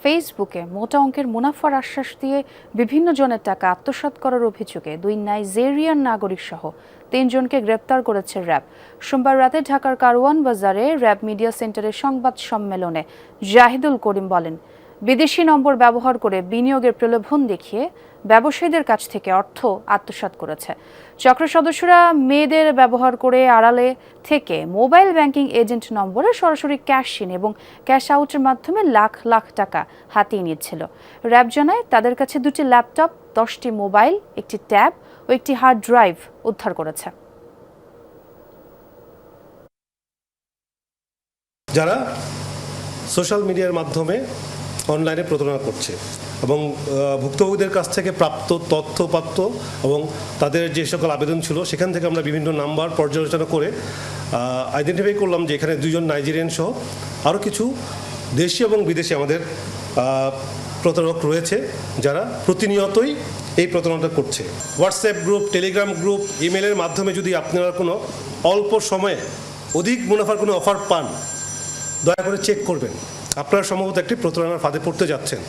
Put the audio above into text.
ফেসবুকে মোটা অঙ্কের মুনাফার আশ্বাস দিয়ে বিভিন্ন জনের টাকা আত্মসাৎ করার অভিযোগে 2 নাইজেরিয়ান নাগরিক সহ 3 জনকে গ্রেপ্তার করেছে র্যাব। সোমবার রাতে ঢাকার কারওয়ান বাজারে র্যাব মিডিয়া সেন্টারের সংবাদ সম্মেলনে জাহিদুল করিম বলেন, বিদেশি নম্বর ব্যবহার করে বিনিয়োগের প্রলোভন দেখিয়ে ব্যবসায়ীদের কাছ থেকে অর্থ আত্মসাৎ করেছে। চক্র সদস্যরা মেয়েদের ব্যবহার করে আড়ালে থেকে মোবাইল ব্যাংকিং এজেন্ট নম্বরে সরাসরি ক্যাশ ইন এবং ক্যাশ আউটের মাধ্যমে লাখ লাখ টাকা হাতিয়ে নিচ্ছিল। র্যাব জানায় তাদের কাছে 2টি ল্যাপটপ, 10টি মোবাইল, একটি ট্যাব ও একটি হার্ড ড্রাইভ উদ্ধার করেছে। যারা সোশ্যাল মিডিয়ার মাধ্যমে অনলাইনে প্রতারণা করছে এবং ভুক্তভোগীদের কাছ থেকে প্রাপ্ত তথ্যপাত্র এবং তাদের যে সকল আবেদন ছিল সেখান থেকে আমরা বিভিন্ন নাম্বার পর্যালোচনা করে আইডেন্টিফাই করলাম যে এখানে 2 জন নাইজেরিয়ান সহ আরও কিছু দেশি এবং বিদেশি আমাদের প্রতারক রয়েছে যারা প্রতিনিয়তই এই প্রতারণাটা করছে। হোয়াটসঅ্যাপ গ্রুপ, টেলিগ্রাম গ্রুপ, ইমেলের মাধ্যমে যদি আপনারা কোনো অল্প সময়ে অধিক মুনাফার কোনো অফার পান, দয়া করে চেক করবেন, আপনারা সম্ভবত একটি প্রতারণার ফাঁদে পড়তে যাচ্ছেন।